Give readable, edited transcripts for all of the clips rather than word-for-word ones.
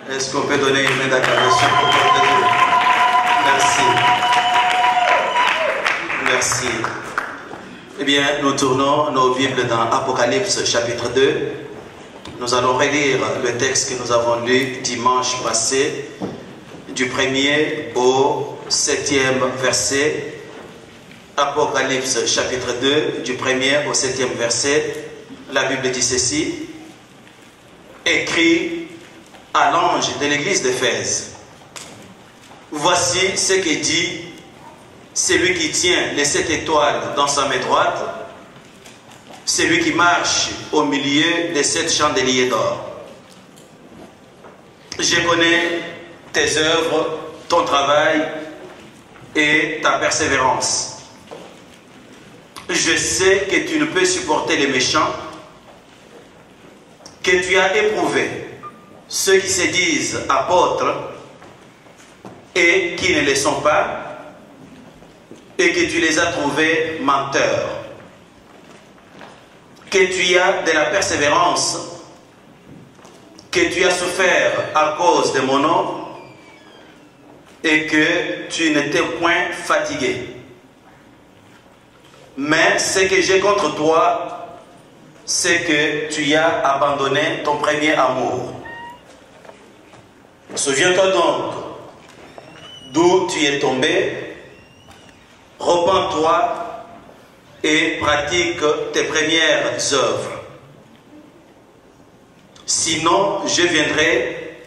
Est-ce qu'on peut donner une main d'acclamation pour Dieu? Merci. Merci. Eh bien, nous tournons nos Bibles dans Apocalypse chapitre 2. Nous allons relire le texte que nous avons lu dimanche passé, du 1er au 7e verset. Apocalypse chapitre 2, du 1er au 7e verset. La Bible dit ceci: écrit à l'ange de l'église d'Éphèse, voici ce que dit celui qui tient les 7 étoiles dans sa main droite, celui qui marche au milieu des 7 chandeliers d'or. Je connais tes œuvres, ton travail et ta persévérance. Je sais que tu ne peux supporter les méchants, que tu as éprouvé ceux qui se disent apôtres et qui ne le sont pas, et que tu les as trouvés menteurs, que tu as de la persévérance, que tu as souffert à cause de mon nom, et que tu n'étais point fatigué. Mais ce que j'ai contre toi, c'est que tu as abandonné ton premier amour. Souviens-toi donc d'où tu es tombé, repens-toi et pratique tes premières œuvres. Sinon, je viendrai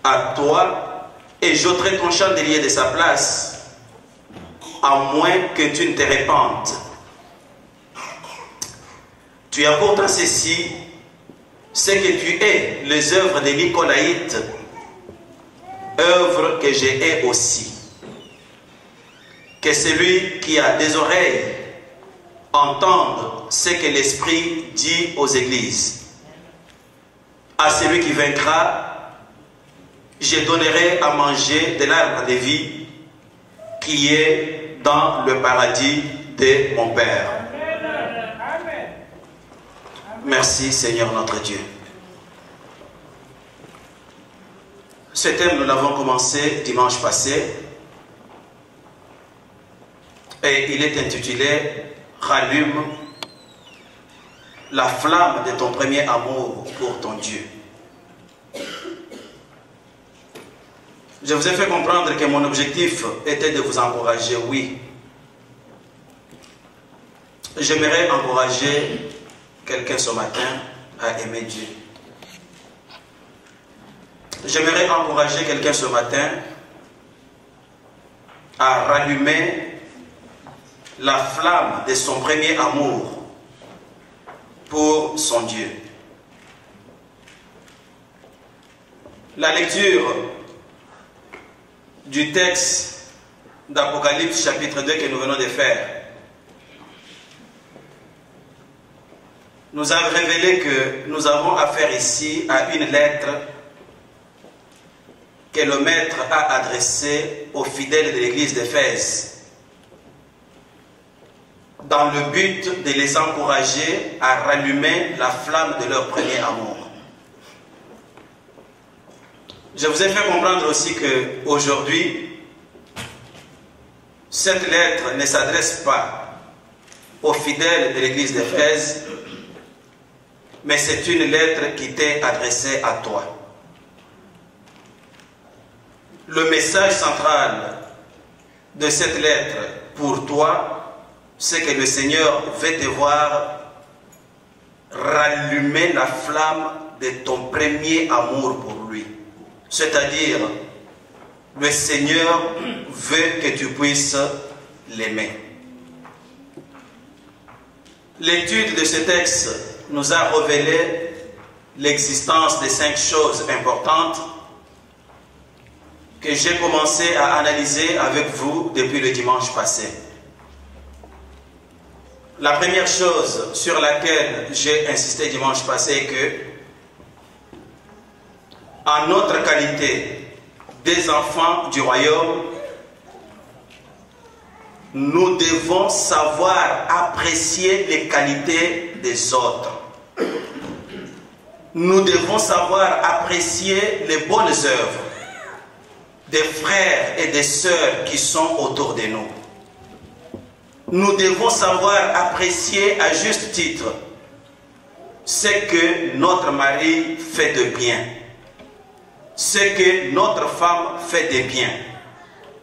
à toi et j'ôterai ton chandelier de sa place, à moins que tu ne te répandes. Tu as pourtant ceci, c'est que tu hais les œuvres des Nicolaïtes, œuvres que j'ai hais aussi. Que celui qui a des oreilles entende ce que l'Esprit dit aux églises. À celui qui vaincra, je donnerai à manger de l'arbre de vie qui est dans le paradis de mon Père. Merci Seigneur notre Dieu. Ce thème, nous l'avons commencé dimanche passé et il est intitulé « Rallume la flamme de ton premier amour pour ton Dieu ». Je vous ai fait comprendre que mon objectif était de vous encourager, oui. J'aimerais encourager quelqu'un ce matin à aimer Dieu. J'aimerais encourager quelqu'un ce matin à rallumer la flamme de son premier amour pour son Dieu. La lecture du texte d'Apocalypse chapitre 2 que nous venons de faire nous a révélé que nous avons affaire ici à une lettre que le Maître a adressée aux fidèles de l'église d'Éphèse dans le but de les encourager à rallumer la flamme de leur premier amour. Je vous ai fait comprendre aussi qu'aujourd'hui, cette lettre ne s'adresse pas aux fidèles de l'église d'Éphèse, mais c'est une lettre qui t'est adressée à toi. Le message central de cette lettre pour toi, c'est que le Seigneur veut te voir rallumer la flamme de ton premier amour pour lui. C'est-à-dire, le Seigneur veut que tu puisses l'aimer. L'étude de ce texte nous a révélé l'existence de 5 choses importantes que j'ai commencé à analyser avec vous depuis le dimanche passé. La première chose sur laquelle j'ai insisté dimanche passé est que, en notre qualité des enfants du royaume, nous devons savoir apprécier les qualités des autres. nous devons savoir apprécier les bonnes œuvres des frères et des sœurs qui sont autour de nous. Nous devons savoir apprécier à juste titre ce que notre mari fait de bien, ce que notre femme fait de bien,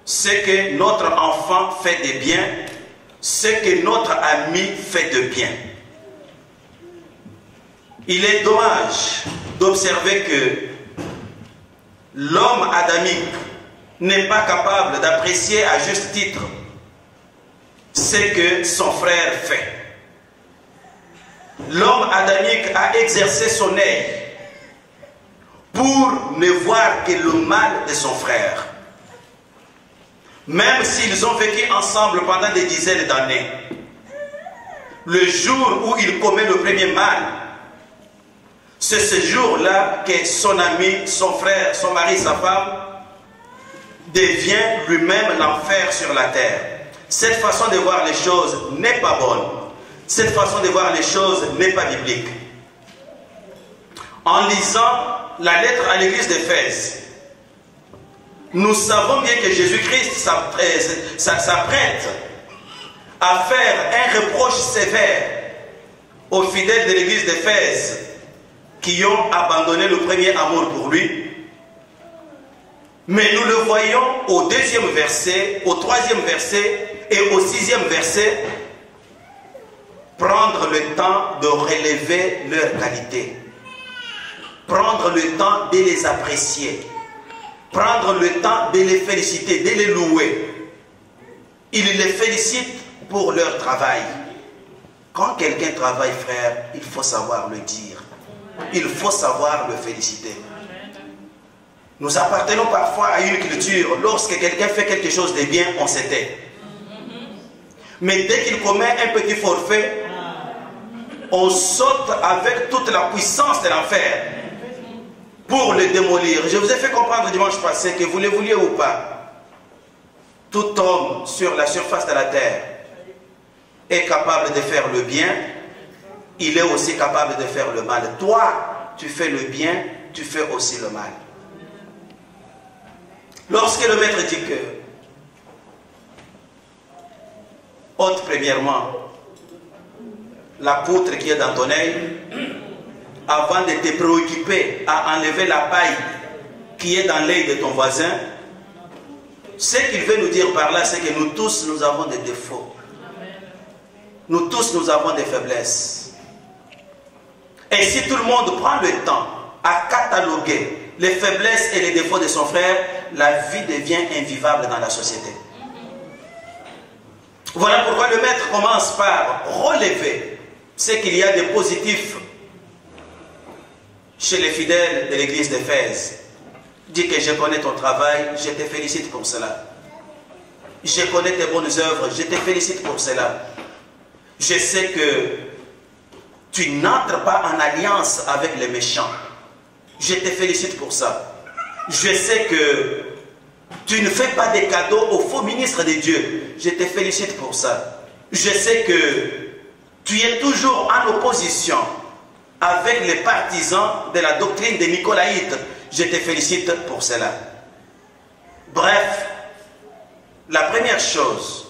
ce que notre enfant fait de bien, ce que notre ami fait de bien. Il est dommage d'observer que l'homme adamique n'est pas capable d'apprécier à juste titre ce que son frère fait. L'homme adamique a exercé son œil pour ne voir que le mal de son frère. Même s'ils ont vécu ensemble pendant des dizaines d'années, le jour où il commet le premier mal, c'est ce jour-là que son ami, son frère, son mari, sa femme devient lui-même l'enfer sur la terre. Cette façon de voir les choses n'est pas bonne. Cette façon de voir les choses n'est pas biblique. En lisant la lettre à l'église d'Éphèse, nous savons bien que Jésus-Christ s'apprête à faire un reproche sévère aux fidèles de l'église d'Éphèse qui ont abandonné le premier amour pour lui. Mais nous le voyons au 2e verset, au 3e verset et au 6e verset prendre le temps de relever leurs qualités, prendre le temps de les apprécier, prendre le temps de les féliciter, de les louer. Il les félicite pour leur travail. Quand quelqu'un travaille, frère, il faut savoir le dire. Il faut savoir le féliciter. Nous appartenons parfois à une culture, lorsque quelqu'un fait quelque chose de bien, on se tait. Mais dès qu'il commet un petit forfait, on saute avec toute la puissance de l'enfer pour le démolir. Je vous ai fait comprendre dimanche passé que vous le vouliez ou pas, tout homme sur la surface de la terre est capable de faire le bien, il est aussi capable de faire le mal. Toi, tu fais le bien, tu fais aussi le mal. Lorsque le maître dit que, ôte premièrement la poutre qui est dans ton œil, avant de te préoccuper à enlever la paille qui est dans l'œil de ton voisin, ce qu'il veut nous dire par là, c'est que nous tous, nous avons des défauts. Nous tous, nous avons des faiblesses. Et si tout le monde prend le temps à cataloguer les faiblesses et les défauts de son frère, la vie devient invivable dans la société. Voilà pourquoi le maître commence par relever ce qu'il y a de positif chez les fidèles de l'église d'Éphèse. Dis que je connais ton travail, je te félicite pour cela. Je connais tes bonnes œuvres, je te félicite pour cela. Je sais que tu n'entres pas en alliance avec les méchants. Je te félicite pour ça. Je sais que tu ne fais pas des cadeaux aux faux ministres de Dieu. Je te félicite pour ça. Je sais que tu es toujours en opposition avec les partisans de la doctrine des Nicolaïtes. Je te félicite pour cela. Bref, la première chose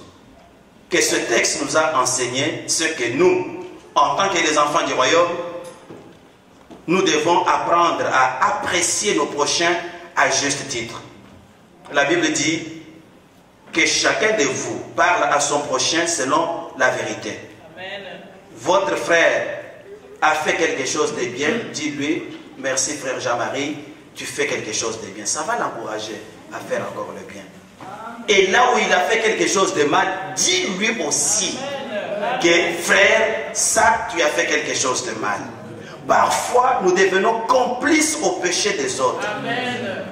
que ce texte nous a enseigné, c'est que nous, en tant que les enfants du royaume, nous devons apprendre à apprécier nos prochains à juste titre. La Bible dit que chacun de vous parle à son prochain selon la vérité. Amen. Votre frère a fait quelque chose de bien, dis-lui, merci frère Jean-Marie, tu fais quelque chose de bien. Ça va l'encourager à faire encore le bien. Et là où il a fait quelque chose de mal, dis-lui aussi que frère, ça, tu as fait quelque chose de mal. Parfois, nous devenons complices au péché des autres. Amen.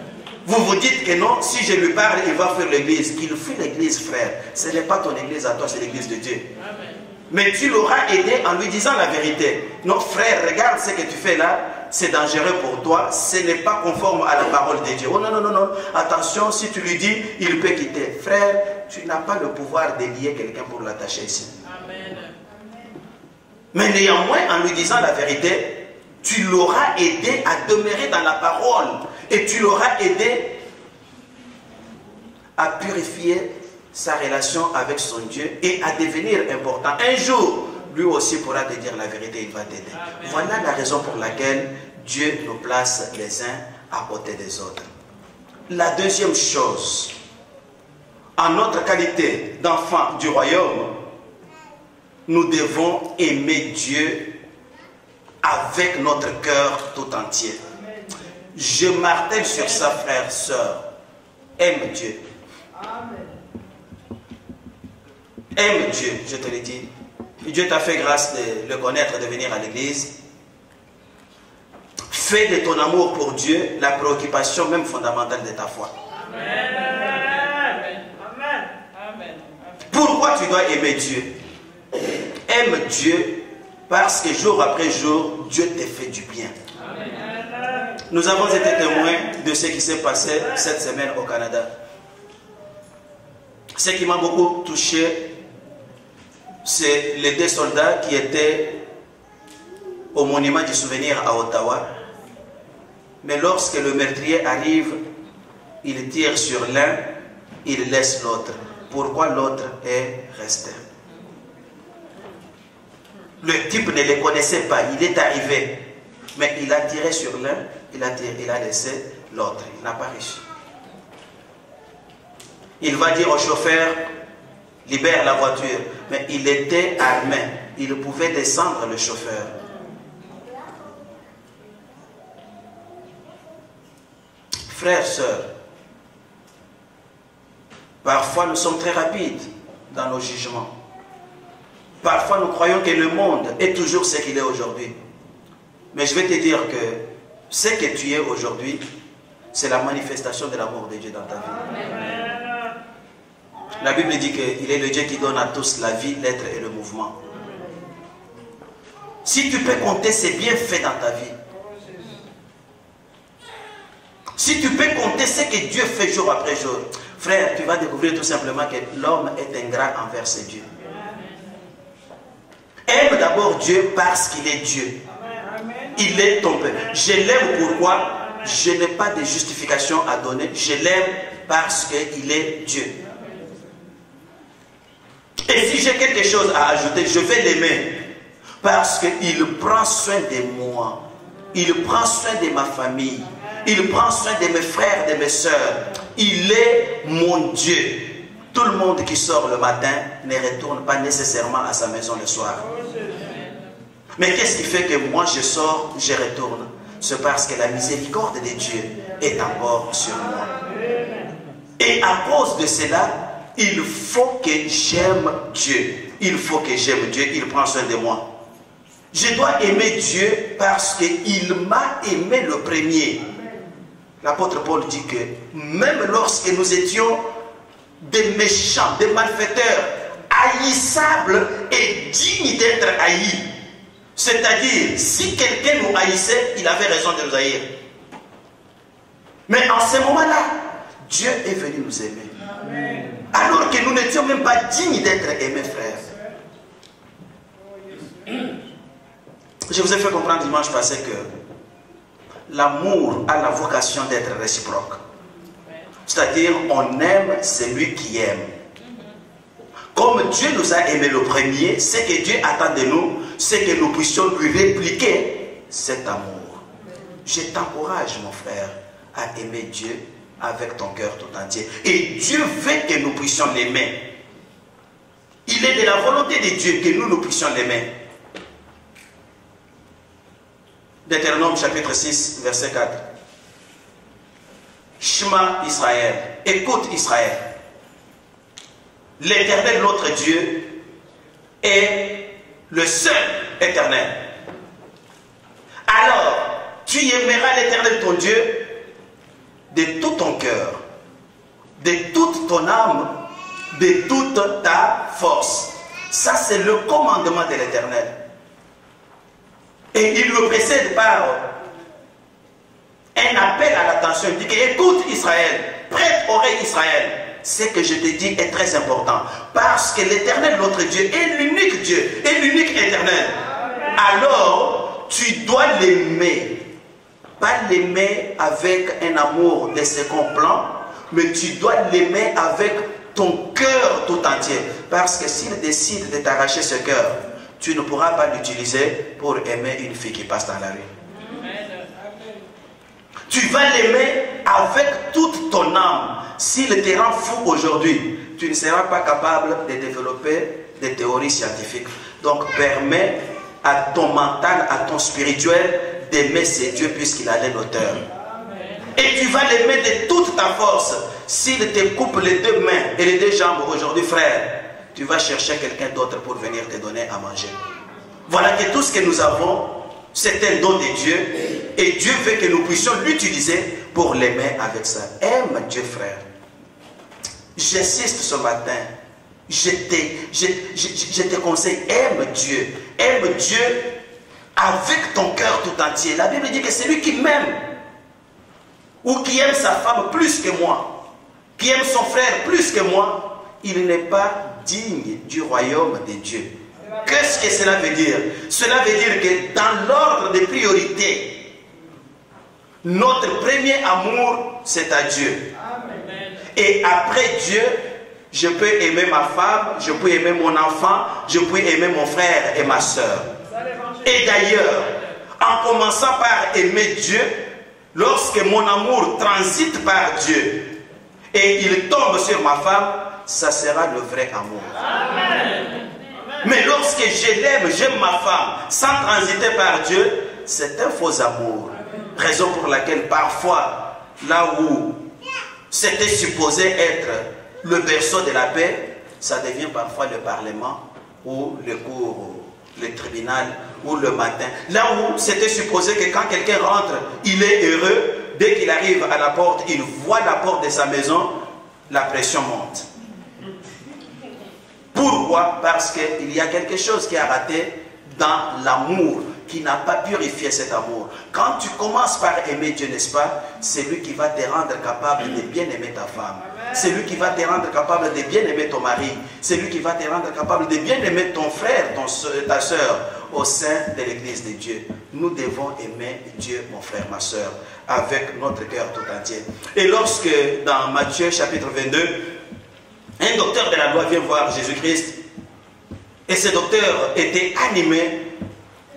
Vous vous dites que non, si je lui parle, il va faire l'église. Qu'il fuit l'église, frère. Ce n'est pas ton église à toi, c'est l'église de Dieu. Amen. Mais tu l'auras aidé en lui disant la vérité. Non, frère, regarde ce que tu fais là, c'est dangereux pour toi, ce n'est pas conforme à la parole de Dieu. Oh non, non, non, non, attention, si tu lui dis, il peut quitter. Frère, tu n'as pas le pouvoir de lier quelqu'un pour l'attacher ici. Amen. Mais néanmoins, en lui disant la vérité, tu l'auras aidé à demeurer dans la parole et tu l'auras aidé à purifier sa relation avec son Dieu et à devenir important. Un jour, lui aussi pourra te dire la vérité, il va t'aider. Voilà la raison pour laquelle Dieu nous place les uns à côté des autres. La deuxième chose, en notre qualité d'enfants du royaume, nous devons aimer Dieu avec notre cœur tout entier. Je martèle sur ça, frère, sœur. Aime Dieu. Aime Dieu, je te le dis. Dieu t'a fait grâce de le connaître, de venir à l'église. Fais de ton amour pour Dieu la préoccupation même fondamentale de ta foi. Amen. Pourquoi tu dois aimer Dieu? Aime Dieu parce que jour après jour, Dieu te fait du bien. Amen. Nous avons été témoins de ce qui s'est passé cette semaine au Canada. Ce qui m'a beaucoup touché, c'est les 2 soldats qui étaient au monument du souvenir à Ottawa. Mais lorsque le meurtrier arrive, il tire sur l'un, il laisse l'autre. Pourquoi l'autre est resté? Le type ne les connaissait pas, il est arrivé. Mais il a tiré sur l'un, il a laissé l'autre. Il n'a pas réussi. Il va dire au chauffeur, libère la voiture. Mais il était armé. Il pouvait descendre le chauffeur. Frères, sœurs, parfois nous sommes très rapides dans nos jugements. Parfois nous croyons que le monde est toujours ce qu'il est aujourd'hui. Mais je vais te dire que ce que tu es aujourd'hui, c'est la manifestation de l'amour de Dieu dans ta vie. La Bible dit qu'il est le Dieu qui donne à tous la vie, l'être et le mouvement. Si tu peux compter ses bienfaits dans ta vie, si tu peux compter ce que Dieu fait jour après jour, frère, tu vas découvrir tout simplement que l'homme est ingrat envers ses dieux. Aime d'abord Dieu parce qu'il est Dieu. Il est ton Père. Je l'aime pourquoi? Je n'ai pas de justification à donner. Je l'aime parce qu'il est Dieu. Et si j'ai quelque chose à ajouter, je vais l'aimer parce qu'il prend soin de moi. Il prend soin de ma famille. Il prend soin de mes frères, de mes soeurs. Il est mon Dieu. Tout le monde qui sort le matin ne retourne pas nécessairement à sa maison le soir. Mais qu'est-ce qui fait que moi je sors, je retourne? C'est parce que la miséricorde de Dieu est encore sur moi. Et à cause de cela, il faut que j'aime Dieu. Il faut que j'aime Dieu. Il prend soin de moi. Je dois aimer Dieu parce qu'il m'a aimé le premier. L'apôtre Paul dit que même lorsque nous étions des méchants, des malfaiteurs, haïssables et dignes d'être haïs, c'est-à-dire, si quelqu'un nous haïssait, il avait raison de nous haïr. Mais en ce moment-là, Dieu est venu nous aimer. Amen. Alors que nous n'étions même pas dignes d'être aimés, frères. Je vous ai fait comprendre dimanche passé que l'amour a la vocation d'être réciproque. C'est-à-dire, on aime celui qui aime. Comme Dieu nous a aimés le premier, ce que Dieu attend de nous, c'est que nous puissions lui répliquer cet amour. Je t'encourage, mon frère, à aimer Dieu avec ton cœur tout entier. Et Dieu veut que nous puissions l'aimer. Il est de la volonté de Dieu que nous puissions l'aimer. Deutéronome chapitre 6, verset 4. Shema Israël, écoute Israël. L'Éternel, notre Dieu, est le seul éternel. Alors, tu aimeras l'Éternel ton Dieu de tout ton cœur, de toute ton âme, de toute ta force. Ça, c'est le commandement de l'Éternel. Et il le précède par un appel à l'attention. Il dit que, écoute Israël, prête oreille Israël. Ce que je te dis est très important. Parce que l'Éternel, notre Dieu, est l'unique Dieu, est l'unique éternel. Alors, tu dois l'aimer. Pas l'aimer avec un amour de second plan, mais tu dois l'aimer avec ton cœur tout entier. Parce que s'il décide de t'arracher ce cœur, tu ne pourras pas l'utiliser pour aimer une fille qui passe dans la rue. Tu vas l'aimer avec toute ton âme. S'il te rend fou aujourd'hui, tu ne seras pas capable de développer des théories scientifiques. Donc permets à ton mental, à ton spirituel d'aimer ce Dieu puisqu'il a l'auteur. Et tu vas l'aimer de toute ta force. S'il te coupe les deux mains et les deux jambes aujourd'hui, frère, tu vas chercher quelqu'un d'autre pour venir te donner à manger. Voilà que tout ce que nous avons, c'est un don de Dieu. Et Dieu veut que nous puissions l'utiliser pour l'aimer avec ça. Aime Dieu, frère. J'insiste ce matin. Je te conseille, aime Dieu. Aime Dieu avec ton cœur tout entier. La Bible dit que c'est lui qui m'aime, ou qui aime sa femme plus que moi, qui aime son frère plus que moi, il n'est pas digne du royaume de Dieu. Qu'est-ce que cela veut dire? Cela veut dire que dans l'ordre des priorités, notre premier amour, c'est à Dieu. Et après Dieu, je peux aimer ma femme, je peux aimer mon enfant, je peux aimer mon frère et ma soeur. Et d'ailleurs, en commençant par aimer Dieu, lorsque mon amour transite par Dieu et il tombe sur ma femme, ça sera le vrai amour. Amen. Mais lorsque je l'aime, j'aime ma femme, sans transiter par Dieu, c'est un faux amour. Raison pour laquelle parfois, là où c'était supposé être le berceau de la paix, ça devient parfois le parlement ou le cour, le tribunal ou le matin. Là où c'était supposé que quand quelqu'un rentre, il est heureux, dès qu'il arrive à la porte, il voit la porte de sa maison, la pression monte. Pourquoi? Parce qu'il y a quelque chose qui a raté dans l'amour, qui n'a pas purifié cet amour. Quand tu commences par aimer Dieu, n'est-ce pas? C'est lui qui va te rendre capable de bien aimer ta femme. C'est lui qui va te rendre capable de bien aimer ton mari. C'est lui qui va te rendre capable de bien aimer ton frère, ta soeur, au sein de l'église de Dieu. Nous devons aimer Dieu, mon frère, ma soeur, avec notre cœur tout entier. Et lorsque, dans Matthieu chapitre 22, un docteur de la loi vient voir Jésus-Christ, et ce docteur était animé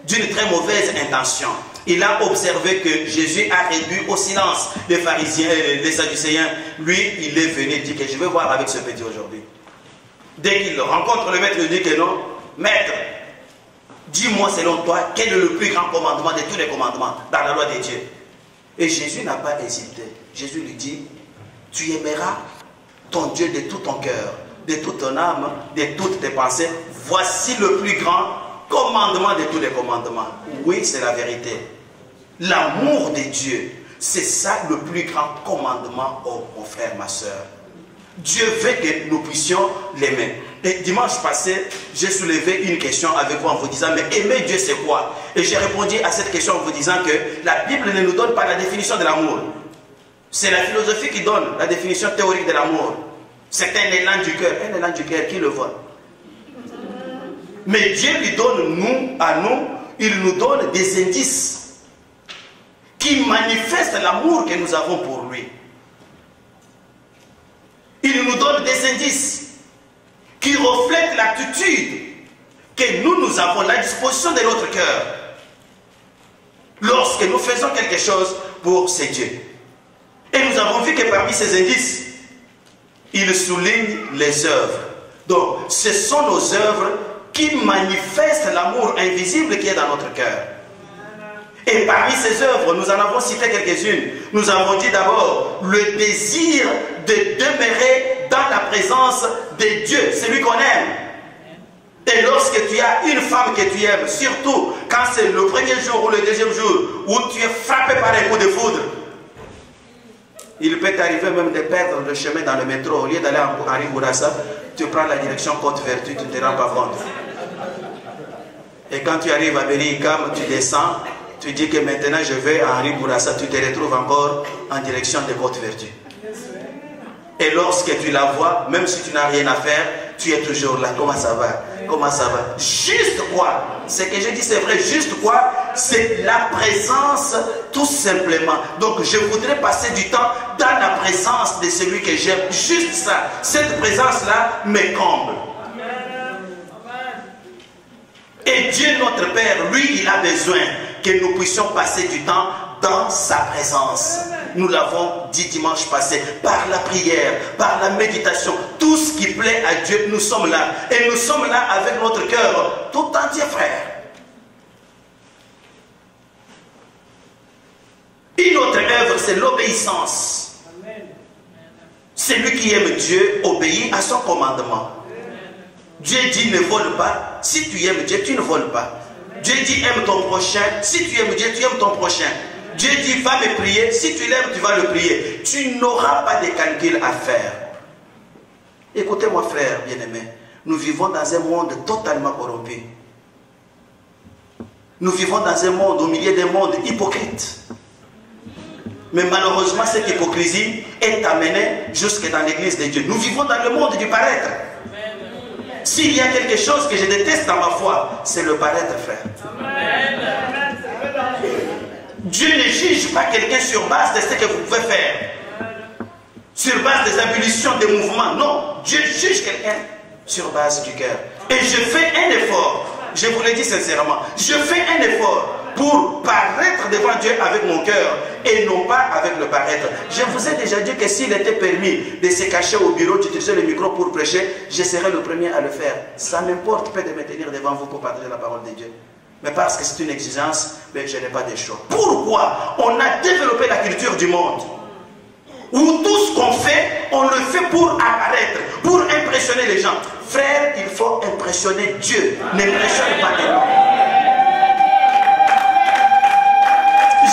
d'une très mauvaise intention. Il a observé que Jésus a réduit au silence les pharisiens et les sadducéens. Lui, il est venu dire que je vais voir avec ce petit aujourd'hui. Dès qu'il rencontre le maître, il dit que non, maître, dis-moi selon toi, quel est le plus grand commandement de tous les commandements dans la loi de Dieu? Et Jésus n'a pas hésité. Jésus lui dit, tu aimeras ton Dieu de tout ton cœur, de toute ton âme, de toutes tes pensées. Voici le plus grand commandement de tous les commandements. Oui, c'est la vérité. L'amour de Dieu, c'est ça le plus grand commandement, oh mon frère, ma soeur. Dieu veut que nous puissions l'aimer. Et dimanche passé, j'ai soulevé une question avec vous en vous disant, mais aimer Dieu c'est quoi? Et j'ai répondu à cette question en vous disant que la Bible ne nous donne pas la définition de l'amour. C'est la philosophie qui donne la définition théorique de l'amour. C'est un élan du cœur. Un élan du cœur, qui le voit? Mais Dieu lui donne, il nous donne des indices qui manifestent l'amour que nous avons pour lui. Il nous donne des indices qui reflètent l'attitude que nous avons, la disposition de notre cœur lorsque nous faisons quelque chose pour ces dieux. Et nous avons vu que parmi ces indices, il souligne les œuvres. Donc, ce sont nos œuvres qui manifestent l'amour invisible qui est dans notre cœur. Et parmi ces œuvres, nous en avons cité quelques-unes. Nous avons dit d'abord le désir de demeurer dans la présence de Dieu, celui qu'on aime. Et lorsque tu as une femme que tu aimes, surtout quand c'est le premier jour ou le deuxième jour, où tu es frappé par un coup de foudre, il peut t'arriver même de perdre le chemin dans le métro. Au lieu d'aller à Henri Bourassa, tu prends la direction Côte-Vertu, tu ne te rends pas compte. Et quand tu arrives à Berry-Icam, tu descends, tu dis que maintenant je vais à Henri Bourassa, tu te retrouves encore en direction de Côte-Vertu. Et lorsque tu la vois, même si tu n'as rien à faire, tu es toujours là. Comment ça va? Comment ça va? Juste quoi? Ce que je dis c'est vrai, juste quoi? c'est la présence tout simplement. Donc je voudrais passer du temps dans la présence de celui que j'aime. Juste ça, cette présence-là me comble. Et Dieu notre Père, lui, il a besoin que nous puissions passer du temps dans sa présence. Nous l'avons dit dimanche passé, par la prière, par la méditation, tout ce qui plaît à Dieu, nous sommes là. Et nous sommes là avec notre cœur tout entier, frère. Une autre œuvre, c'est l'obéissance. Celui qui aime Dieu obéit à son commandement. Dieu dit ne vole pas. Si tu aimes Dieu, tu ne voles pas. Dieu dit aime ton prochain. Si tu aimes Dieu, tu aimes ton prochain. Dieu dit va me prier. Si tu l'aimes, tu vas le prier. Tu n'auras pas de calcul à faire. Écoutez-moi, frère bien-aimé. Nous vivons dans un monde totalement corrompu. Nous vivons dans un monde, au milieu d'un monde hypocrite. Mais malheureusement, cette hypocrisie est amenée jusque dans l'église de Dieu. Nous vivons dans le monde du paraître. S'il y a quelque chose que je déteste dans ma foi, c'est le paraître, frère. Dieu ne juge pas quelqu'un sur base de ce que vous pouvez faire. Sur base des ablutions, des mouvements. Non, Dieu juge quelqu'un sur base du cœur. Et je fais un effort. Je vous le dis sincèrement. Je fais un effort pour paraître devant Dieu avec mon cœur et non pas avec le paraître. Je vous ai déjà dit que s'il était permis de se cacher au bureau, d'utiliser le micro pour prêcher, je serais le premier à le faire. Ça m'importe pas de me tenir devant vous pour partager la parole de Dieu. Mais parce que c'est une exigence, mais je n'ai pas de choix. Pourquoi? On a développé la culture du monde où tout ce qu'on fait, on le fait pour apparaître, pour impressionner les gens. Frère, il faut impressionner Dieu. N'impressionne pas les gens.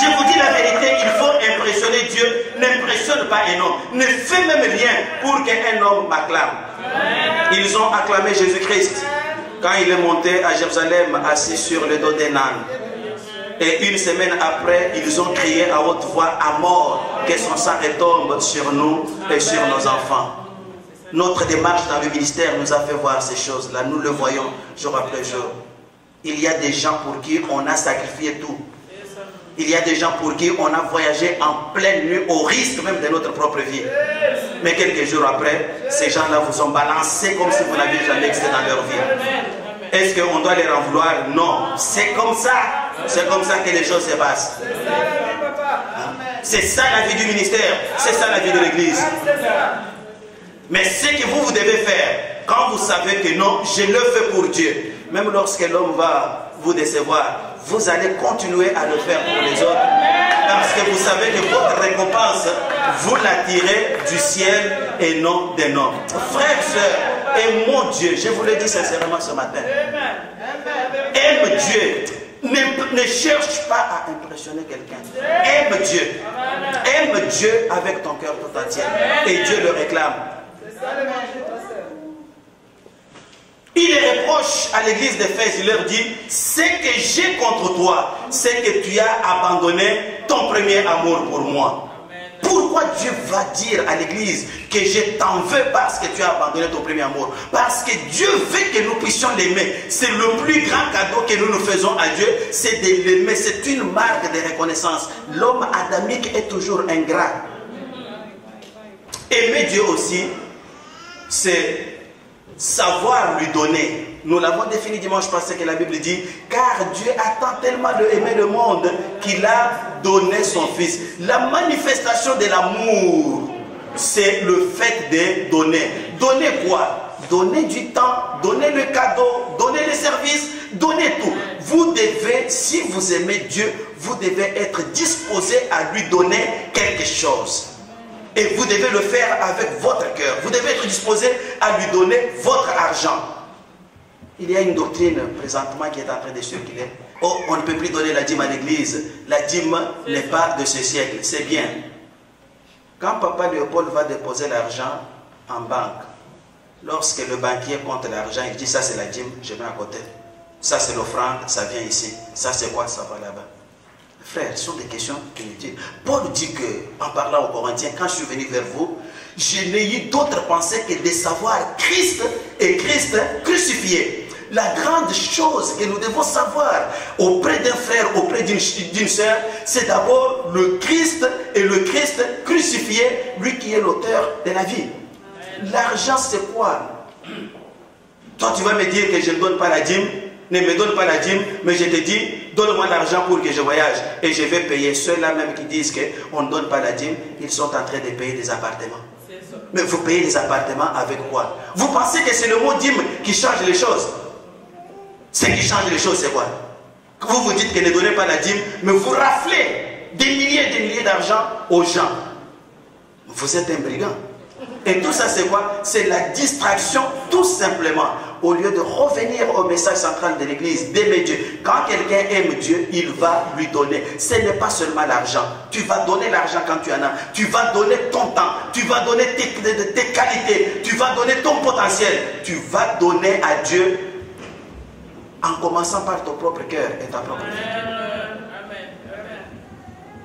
Je vous dis la vérité, il faut impressionner Dieu. N'impressionne pas un homme. Ne fais même rien pour qu'un homme m'acclame. Ils ont acclamé Jésus-Christ quand il est monté à Jérusalem assis sur le dos d'un âne. Et une semaine après, ils ont crié à haute voix à mort que son sang retombe sur nous et sur nos enfants. Notre démarche dans le ministère nous a fait voir ces choses-là. Nous le voyons jour après jour. Il y a des gens pour qui on a sacrifié tout. Il y a des gens pour qui on a voyagé en pleine nuit au risque même de notre propre vie. Mais quelques jours après, ces gens-là vous ont balancé comme si vous n'aviez jamais existé dans leur vie. Est-ce qu'on doit les en vouloir? Non. C'est comme ça. C'est comme ça que les choses se passent. C'est ça la vie du ministère. C'est ça la vie de l'église. Mais ce que vous devez faire, quand vous savez que non, je le fais pour Dieu, même lorsque l'homme va vous décevoir, vous allez continuer à le faire pour les autres. Parce que vous savez que votre récompense, vous la tirez du ciel et non des hommes. Frères, sœurs, et mon Dieu, je vous le dis sincèrement ce matin, aime Dieu. Ne cherche pas à impressionner quelqu'un. Aime Dieu. Aime Dieu avec ton cœur tout entier. Et Dieu le réclame. Il reproche à l'église d'Éphèse, il leur dit, ce que j'ai contre toi, c'est que tu as abandonné ton premier amour pour moi. Pourquoi Dieu va dire à l'église que je t'en veux parce que tu as abandonné ton premier amour? Parce que Dieu veut que nous puissions l'aimer. C'est le plus grand cadeau que nous faisons à Dieu, c'est de l'aimer. C'est une marque de reconnaissance. L'homme adamique est toujours ingrat. Aimer Dieu aussi, c'est savoir lui donner. Nous l'avons défini dimanche passé que la Bible dit, car Dieu a tant tellement aimé le monde qu'il a donné son Fils. La manifestation de l'amour, c'est le fait de donner. Donner quoi? Donner du temps, donner le cadeau, donner les services, donner tout. Vous devez, si vous aimez Dieu, vous devez être disposé à lui donner quelque chose. Et vous devez le faire avec votre cœur. Vous devez être disposé à lui donner votre argent. Il y a une doctrine présentement qui est en train de circuler. Oh, on ne peut plus donner la dîme à l'église. La dîme n'est pas de ce siècle. C'est bien. Quand Papa Léopold va déposer l'argent en banque, lorsque le banquier compte l'argent, il dit ça c'est la dîme, je mets à côté. Ça c'est l'offrande, ça vient ici. Ça c'est quoi, ça va là-bas. Frères, ce sont des questions inutiles. Paul dit que, en parlant aux Corinthiens, quand je suis venu vers vous, je n'ai eu d'autre pensée que de savoir Christ et Christ crucifié. la grande chose que nous devons savoir auprès d'un frère, auprès d'une sœur, c'est d'abord le Christ et le Christ crucifié, lui qui est l'auteur de la vie. L'argent, c'est quoi? Toi, tu vas me dire que je ne donne pas la dîme. Ne me donne pas la dîme, mais je te dis, donne-moi l'argent pour que je voyage et je vais payer. Ceux-là même qui disent qu'on ne donne pas la dîme, ils sont en train de payer des appartements. Mais vous payez des appartements avec quoi? Vous pensez que c'est le mot dîme qui change les choses? Ce qui change les choses, c'est quoi? Vous vous dites que ne donnez pas la dîme, mais vous raflez des milliers d'argent aux gens. Vous êtes un brigand. Et tout ça, c'est quoi? C'est la distraction, tout simplement. Au lieu de revenir au message central de l'église, d'aimer Dieu. Quand quelqu'un aime Dieu, il va lui donner. Ce n'est pas seulement l'argent. Tu vas donner l'argent quand tu en as. Tu vas donner ton temps. Tu vas donner tes qualités. Tu vas donner ton potentiel. Tu vas donner à Dieu en commençant par ton propre cœur et ta propre vie.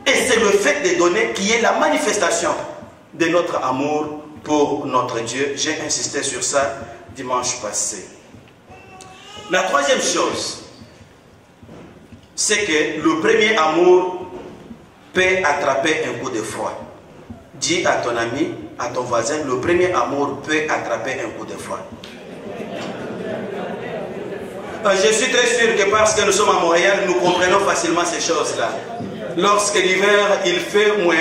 Et c'est le fait de donner qui est la manifestation de notre amour pour notre Dieu. J'ai insisté sur ça dimanche passé. La troisième chose, c'est que le premier amour peut attraper un coup de froid. Dis à ton ami, à ton voisin, le premier amour peut attraper un coup de froid. Je suis très sûr que parce que nous sommes à Montréal, nous comprenons facilement ces choses-là. Lorsque l'hiver, il fait moins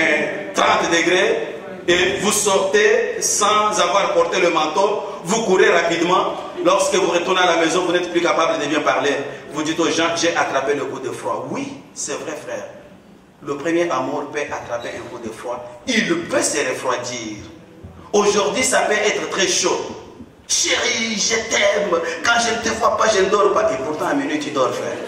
30 degrés, et vous sortez sans avoir porté le manteau, vous courez rapidement. Lorsque vous retournez à la maison, vous n'êtes plus capable de bien parler. Vous dites aux gens, j'ai attrapé le coup de froid. Oui, c'est vrai, frère. Le premier amour peut attraper un coup de froid. Il peut se refroidir. Aujourd'hui, ça peut être très chaud. Chérie, je t'aime. Quand je ne te vois pas, je ne dors pas. Et pourtant, à minuit, tu dors, frère.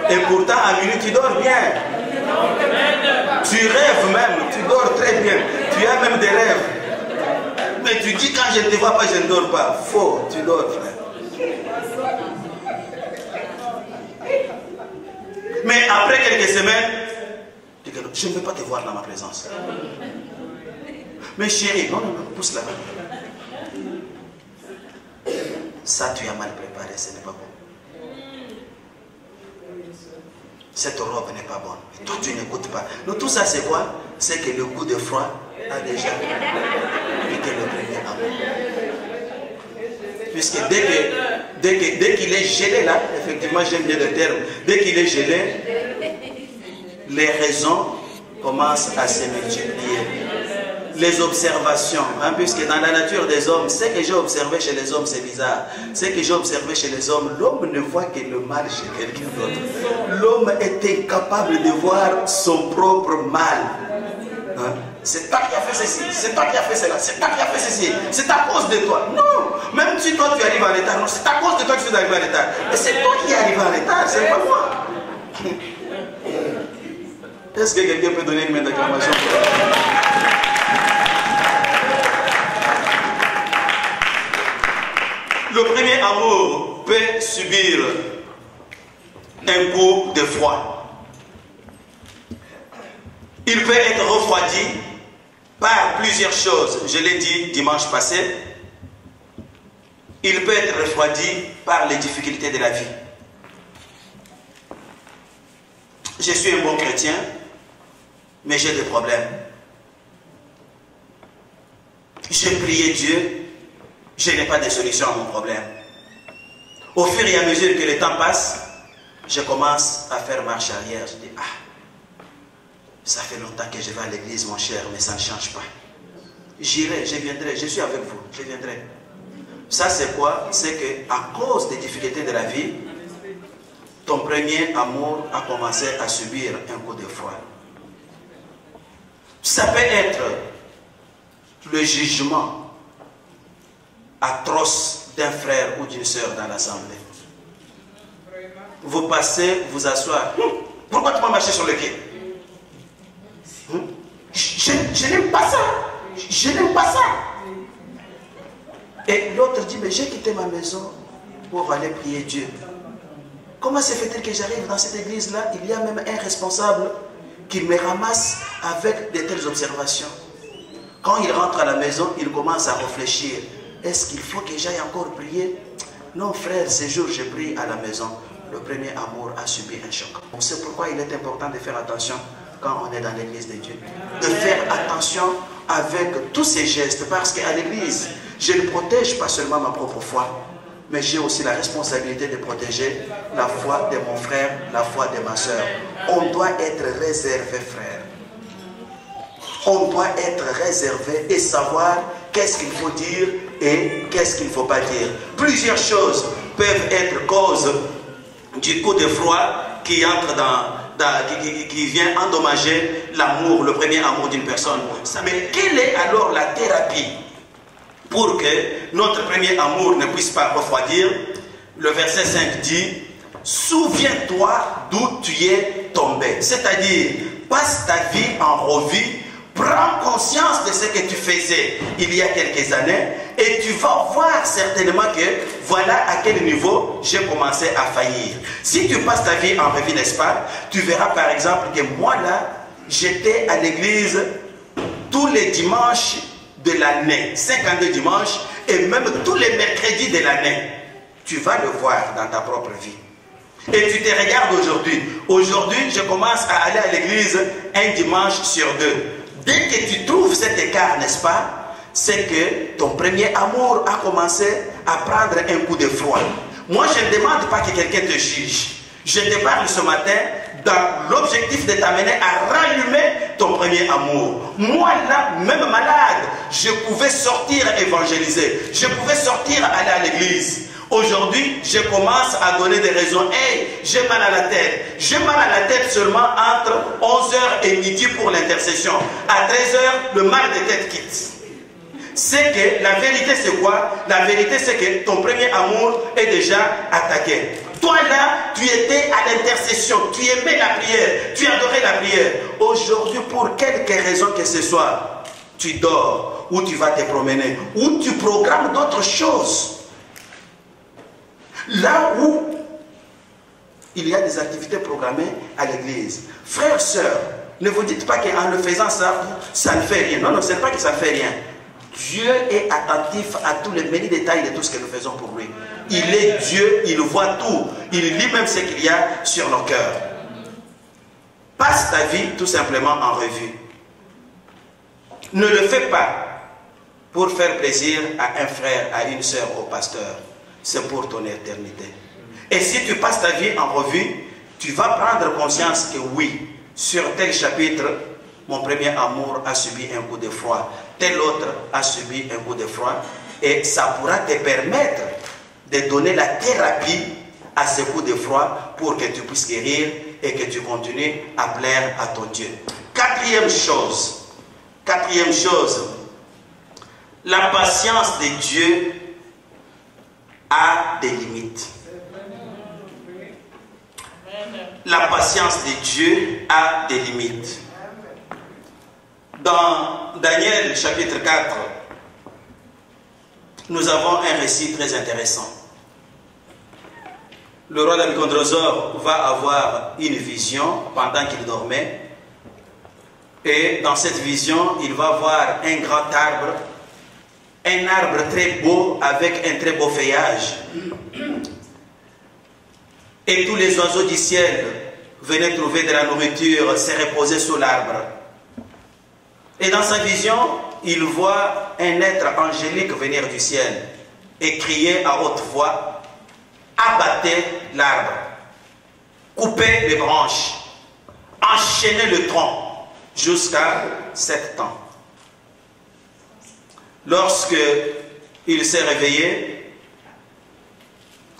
Et pourtant, à minuit, tu dors bien. Tu rêves même, tu dors très bien. Tu as même des rêves. Mais tu dis quand je ne te vois pas, je ne dors pas. Faux, tu dors, frère. Mais après quelques semaines, tu dis, je ne veux pas te voir dans ma présence. Mais chérie, non, pousse là-bas. Ça, tu as mal préparé, ce n'est pas bon. Cette robe n'est pas bonne. Et toi, tu n'écoutes pas. Donc tout ça, c'est quoi? C'est que le coup de froid a déjà piqué le premier amour. Puisque dès qu'il est gelé là, effectivement, j'aime bien le terme, dès qu'il est gelé, les raisons commencent à se multiplier. Les observations, hein, puisque dans la nature des hommes, ce que j'ai observé chez les hommes, c'est bizarre. Ce que j'ai observé chez les hommes, l'homme ne voit que le mal chez quelqu'un d'autre. L'homme est incapable de voir son propre mal. Hein? C'est toi qui as fait ceci, c'est toi qui as fait cela, c'est toi qui as fait ceci, c'est à cause de toi. Non, même si toi tu arrives en retard, non, c'est à cause de toi que tu es arrivé en retard. Et c'est toi qui es arrivé en retard, c'est pas moi. Est-ce que quelqu'un peut donner une main d'acclamation pour ça? Le premier amour peut subir un coup de froid. Il peut être refroidi par plusieurs choses. Je l'ai dit dimanche passé. Il peut être refroidi par les difficultés de la vie. Je suis un bon chrétien, mais j'ai des problèmes. J'ai prié Dieu. Je n'ai pas de solution à mon problème. Au fur et à mesure que le temps passe, je commence à faire marche arrière. Je dis, ça fait longtemps que je vais à l'église, mon cher, mais ça ne change pas. J'irai, je viendrai, je suis avec vous, je viendrai. Ça, c'est quoi? C'est qu'à cause des difficultés de la vie, ton premier amour a commencé à subir un coup de froid. Ça peut être le jugement atroce d'un frère ou d'une sœur dans l'assemblée. Vous passez, vous asseoir. Pourquoi tu m'as marché sur le quai? Je n'aime pas ça. Je n'aime pas ça. Et l'autre dit, mais j'ai quitté ma maison pour aller prier Dieu. Comment se fait-il que j'arrive dans cette église-là? Il y a même un responsable qui me ramasse avec de telles observations. Quand il rentre à la maison, il commence à réfléchir. est-ce qu'il faut que j'aille encore prier? Non frère, ce jour je prie à la maison. Le premier amour a subi un choc. On sait pourquoi il est important de faire attention quand on est dans l'église de Dieu. De faire attention avec tous ces gestes, parce qu'à l'église, je ne protège pas seulement ma propre foi, mais j'ai aussi la responsabilité de protéger la foi de mon frère, la foi de ma soeur. On doit être réservé, frère. On doit être réservé et savoir qu'est-ce qu'il faut dire et qu'est-ce qu'il ne faut pas dire. Plusieurs choses peuvent être cause du coup de froid qui entre qui vient endommager l'amour, le premier amour d'une personne. Mais quelle est alors la thérapie pour que notre premier amour ne puisse pas refroidir? Le verset 5 dit, souviens-toi d'où tu es tombé. C'est-à-dire, passe ta vie en revue, prends conscience de ce que tu faisais il y a quelques années et tu vas voir certainement que voilà à quel niveau j'ai commencé à faillir. Si tu passes ta vie en revue, n'est-ce pas, tu verras par exemple que moi là, j'étais à l'église tous les dimanches de l'année, 52 dimanches, et même tous les mercredis de l'année. Tu vas le voir dans ta propre vie. Et tu te regardes aujourd'hui. Aujourd'hui, je commence à aller à l'église un dimanche sur deux. Dès que tu trouves cet écart, n'est-ce pas, c'est que ton premier amour a commencé à prendre un coup de froid. Moi, je ne demande pas que quelqu'un te juge. Je te parle ce matin dans l'objectif de t'amener à rallumer ton premier amour. Moi, là, même malade, je pouvais sortir évangéliser. Je pouvais sortir aller à l'église. Aujourd'hui, je commence à donner des raisons. Hey, j'ai mal à la tête. J'ai mal à la tête seulement entre 11h et midi pour l'intercession. À 13h, le mal de tête quitte. C'est que la vérité, c'est quoi? La vérité, c'est que ton premier amour est déjà attaqué. Toi là, tu étais à l'intercession, tu aimais la prière, tu adorais la prière. Aujourd'hui, pour quelque raison que ce soit, tu dors, ou tu vas te promener, ou tu programmes d'autres choses. Là où il y a des activités programmées à l'église. Frères, sœurs, ne vous dites pas qu'en le faisant ça, ça ne fait rien. Non, non, ce n'est pas que ça ne fait rien. Dieu est attentif à tous les petits détails de tout ce que nous faisons pour lui. Il est Dieu, il voit tout. Il lit même ce qu'il y a sur nos cœurs. Passe ta vie tout simplement en revue. Ne le fais pas pour faire plaisir à un frère, à une sœur, au pasteur. C'est pour ton éternité. Et si tu passes ta vie en revue, tu vas prendre conscience que oui, sur tel chapitre, mon premier amour a subi un coup de froid. Tel autre a subi un coup de froid. Et ça pourra te permettre de donner la thérapie à ce coup de froid pour que tu puisses guérir et que tu continues à plaire à ton Dieu. Quatrième chose, la patience de Dieu a des limites. La patience de Dieu a des limites. Dans Daniel chapitre 4, nous avons un récit très intéressant. Le roi Nabuchodonosor va avoir une vision pendant qu'il dormait. Et dans cette vision, il va voir un grand arbre, un arbre très beau avec un très beau feuillage. Et tous les oiseaux du ciel venaient trouver de la nourriture, se reposer sous l'arbre. Et dans sa vision, il voit un être angélique venir du ciel et crier à haute voix, abattez l'arbre, coupez les branches, enchaînez le tronc jusqu'à 7 ans. Lorsque il s'est réveillé,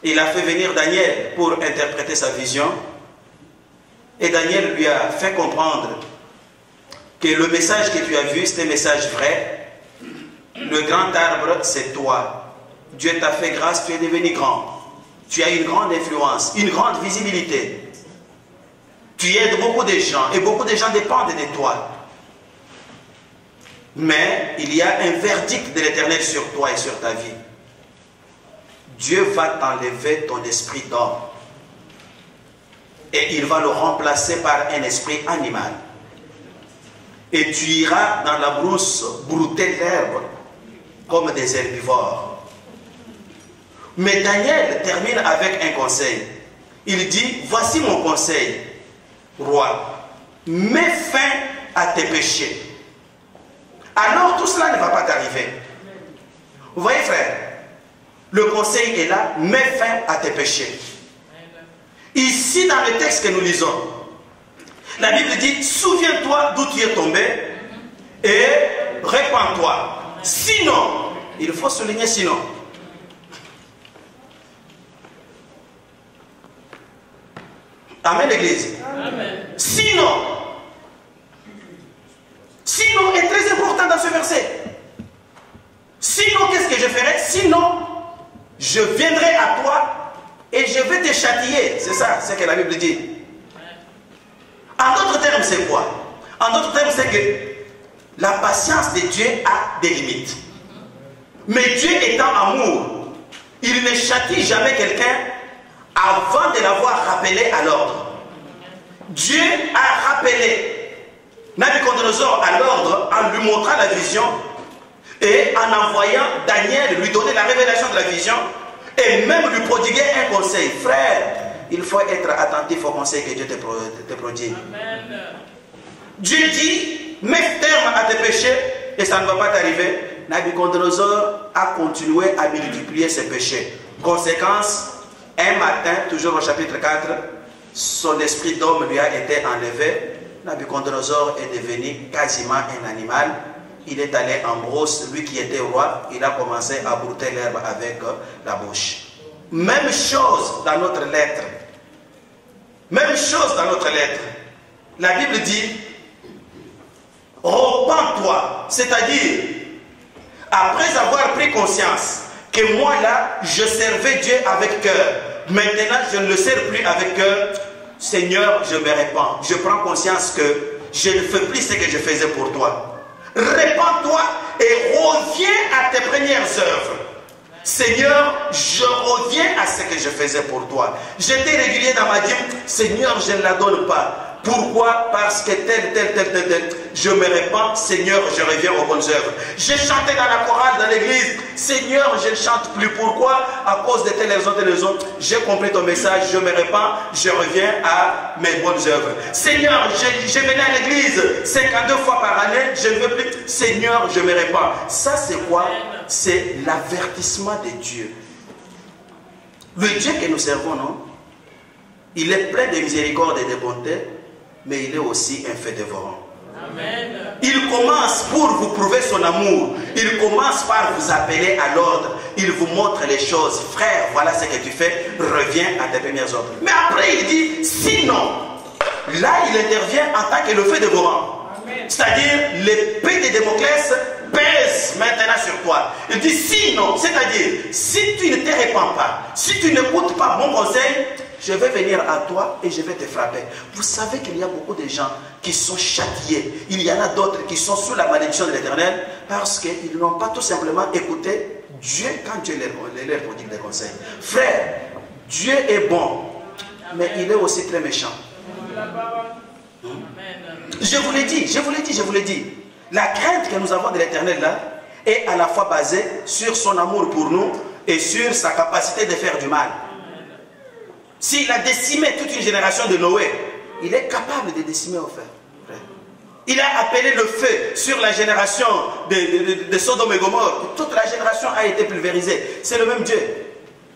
il a fait venir Daniel pour interpréter sa vision. Et Daniel lui a fait comprendre que le message que tu as vu, c'est un message vrai. Le grand arbre, c'est toi. Dieu t'a fait grâce, tu es devenu grand. Tu as une grande influence, une grande visibilité. Tu aides beaucoup de gens et beaucoup de gens dépendent de toi. Mais il y a un verdict de l'Éternel sur toi et sur ta vie. Dieu va t'enlever ton esprit d'homme. Et il va le remplacer par un esprit animal. Et tu iras dans la brousse brouter l'herbe comme des herbivores. Mais Daniel termine avec un conseil. Il dit, voici mon conseil, roi, mets fin à tes péchés. Alors tout cela ne va pas t'arriver. Vous voyez frère, le conseil est là, mets fin à tes péchés. Ici dans le texte que nous lisons, la Bible dit, souviens-toi d'où tu es tombé et répands-toi. Sinon, il faut souligner sinon. Amen l'église. Sinon est très important dans ce verset. Sinon, qu'est-ce que je ferai? Sinon, je viendrai à toi et je vais te châtier. C'est ça, c'est ce que la Bible dit. En d'autres termes, c'est quoi? En d'autres termes, c'est que la patience de Dieu a des limites. Mais Dieu étant amour, il ne châtie jamais quelqu'un avant de l'avoir rappelé à l'ordre. Dieu a rappelé Nabucodonosor à l'ordre en lui montrant la vision et en envoyant Daniel lui donner la révélation de la vision et même lui prodiguer un conseil. Frère, il faut être attentif au conseil que Dieu te prodigue. Amen. Dieu dit, mets terme à tes péchés et ça ne va pas t'arriver. Nabucodonosor a continué à multiplier ses péchés. Conséquence, un matin, toujours au chapitre 4, son esprit d'homme lui a été enlevé. Nabucodonosor est devenu quasiment un animal. Il est allé en brousse, lui qui était roi, il a commencé à brouter l'herbe avec la bouche. Même chose dans notre lettre. Même chose dans notre lettre. La Bible dit, repens-toi, c'est-à-dire, après avoir pris conscience que moi là, je servais Dieu avec cœur. Maintenant, je ne le sers plus avec cœur. Seigneur, je me répands. Je prends conscience que je ne fais plus ce que je faisais pour toi. Répands-toi et reviens à tes premières œuvres. Seigneur, je reviens à ce que je faisais pour toi. J'étais régulier dans ma dîme. Seigneur, je ne la donne pas. Pourquoi? Parce que tel, je me répands. Seigneur, je reviens aux bonnes œuvres. J'ai chanté dans la chorale, dans l'église. Seigneur, je ne chante plus. Pourquoi? À cause de telles raisons. J'ai compris ton message. Je me répands. Je reviens à mes bonnes œuvres. Seigneur, je venais à l'église 52 fois par année. Je ne veux plus. Seigneur, je me répands. Ça, c'est quoi? C'est l'avertissement de Dieu. Le Dieu que nous servons, non? Il est plein de miséricorde et de bonté, mais il est aussi un feu dévorant. Amen. Il commence pour vous prouver son amour. Il commence par vous appeler à l'ordre. Il vous montre les choses. Frère, voilà ce que tu fais. Reviens à tes premières ordres. Mais après, il dit, sinon, là, il intervient en tant que le feu dévorant. C'est-à-dire, l'épée de Damoclès pèse maintenant sur toi. Il dit, sinon, c'est-à-dire, si tu ne te répands pas, si tu n'écoutes pas mon conseil, je vais venir à toi et je vais te frapper. Vous savez qu'il y a beaucoup de gens qui sont châtiés. Il y en a d'autres qui sont sous la malédiction de l'Éternel parce qu'ils n'ont pas tout simplement écouté Dieu quand Dieu leur prodigue des conseils. Frère, Dieu est bon, mais il est aussi très méchant. Je vous l'ai dit. La crainte que nous avons de l'Éternel là est à la fois basée sur son amour pour nous et sur sa capacité de faire du mal. S'il a décimé toute une génération de Noé, il est capable de décimer au feu. Il a appelé le feu sur la génération de Sodome et Gomorrhe. Toute la génération a été pulvérisée. C'est le même Dieu.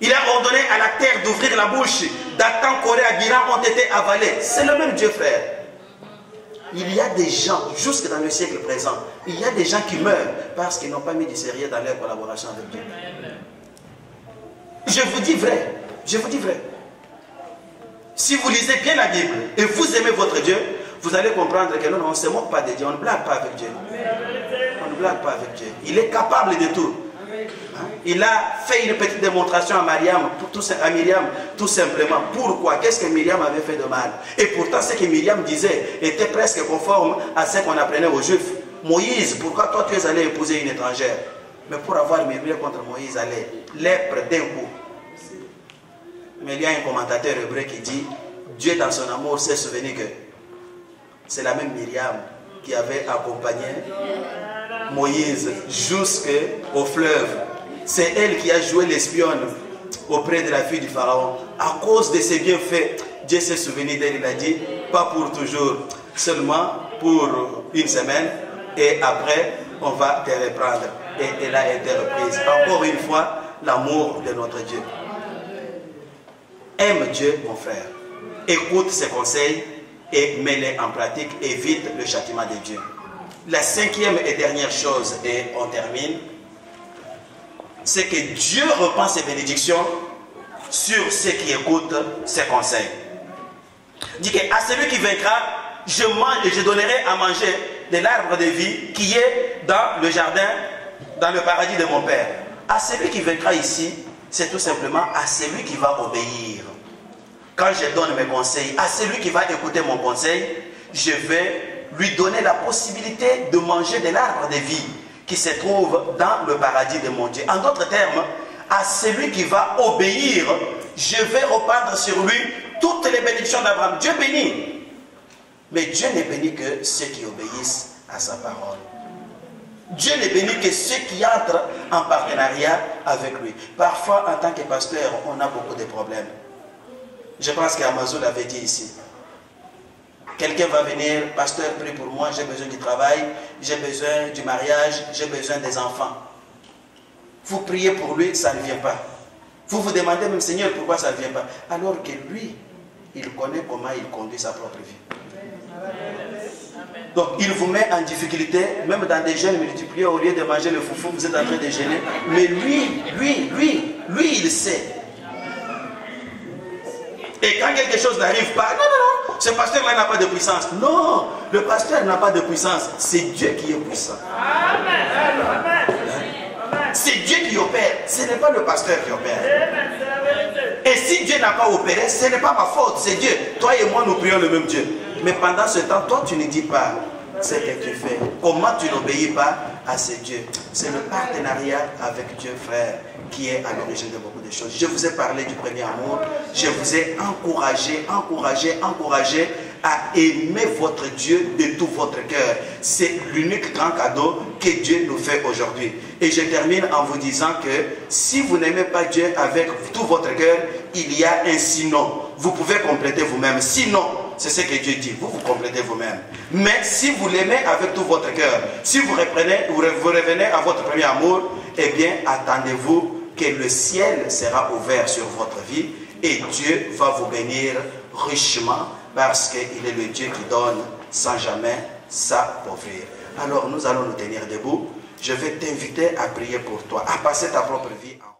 Il a ordonné à la terre d'ouvrir la bouche. Dathan, Corée, Abiram ont été avalés. C'est le même Dieu, frère. Il y a des gens, jusque dans le siècle présent, il y a des gens qui meurent parce qu'ils n'ont pas mis du sérieux dans leur collaboration avec Dieu. Je vous dis vrai. Si vous lisez bien la Bible et vous aimez votre Dieu, vous allez comprendre que non, on ne se moque pas de Dieu, on ne blague pas avec Dieu. On ne blague pas avec Dieu. Il est capable de tout. Il a fait une petite démonstration à Myriam, tout simplement. Pourquoi? Qu'est-ce que Myriam avait fait de mal? Et pourtant, ce que Myriam disait était presque conforme à ce qu'on apprenait aux Juifs. Moïse, pourquoi toi tu es allé épouser une étrangère? Mais pour avoir murmuré contre Moïse, allez, lèpre d'un coup. Mais il y a un commentateur hébreu qui dit, Dieu dans son amour s'est souvenu que c'est la même Myriam qui avait accompagné Moïse jusqu'au fleuve. C'est elle qui a joué l'espionne auprès de la fille du Pharaon. À cause de ses bienfaits, Dieu s'est souvenu d'elle. Il a dit, pas pour toujours, seulement pour une semaine. Et après, on va te reprendre. Et elle a été reprise. Encore une fois, l'amour de notre Dieu. Aime Dieu, mon frère. Écoute ses conseils et mets-les en pratique. Évite le châtiment de Dieu. La cinquième et dernière chose, et on termine, c'est que Dieu reprend ses bénédictions sur ceux qui écoutent ses conseils. Il dit qu'à celui qui vaincra, je mange et je donnerai à manger de l'arbre de vie qui est dans le jardin, dans le paradis de mon Père. À celui qui vaincra ici, c'est tout simplement à celui qui va obéir. Quand je donne mes conseils, à celui qui va écouter mon conseil, je vais lui donner la possibilité de manger de l'arbre de vie qui se trouve dans le paradis de mon Dieu. En d'autres termes, à celui qui va obéir, je vais reprendre sur lui toutes les bénédictions d'Abraham. Dieu bénit. Mais Dieu ne bénit que ceux qui obéissent à sa parole. Dieu ne bénit que ceux qui entrent en partenariat avec lui. Parfois, en tant que pasteur, on a beaucoup de problèmes. Je pense qu'Amazon l'avait dit ici. Quelqu'un va venir, pasteur, prie pour moi, j'ai besoin du travail, j'ai besoin du mariage, j'ai besoin des enfants. Vous priez pour lui, ça ne vient pas. Vous vous demandez même, Seigneur, pourquoi ça ne vient pas? Alors que lui, il connaît comment il conduit sa propre vie. Donc, il vous met en difficulté, même dans des jeûnes multipliés, au lieu de manger le foufou, vous êtes en train de jeûner. Mais lui, il sait. Et quand quelque chose n'arrive pas, non, ce pasteur-là n'a pas de puissance. Non, le pasteur n'a pas de puissance. C'est Dieu qui est puissant. C'est Dieu qui opère. Ce n'est pas le pasteur qui opère. Et si Dieu n'a pas opéré, ce n'est pas ma faute, c'est Dieu. Toi et moi, nous prions le même Dieu. Mais pendant ce temps, toi, tu ne dis pas ce que tu fais. Comment tu n'obéis pas à ce Dieu? C'est le partenariat avec Dieu, frère, qui est à l'origine de beaucoup de choses. Je vous ai parlé du premier amour. Je vous ai encouragé à aimer votre Dieu de tout votre cœur. C'est l'unique grand cadeau que Dieu nous fait aujourd'hui. Et je termine en vous disant que si vous n'aimez pas Dieu avec tout votre cœur, il y a un sinon. Vous pouvez compléter vous-même. Sinon, c'est ce que Dieu dit. Vous complétez vous-même. Mais si vous l'aimez avec tout votre cœur, si vous revenez à votre premier amour, eh bien, attendez-vous que le ciel sera ouvert sur votre vie et Dieu va vous bénir richement parce qu'il est le Dieu qui donne sans jamais s'appauvrir. Alors, nous allons nous tenir debout. Je vais t'inviter à prier pour toi, à passer ta propre vie en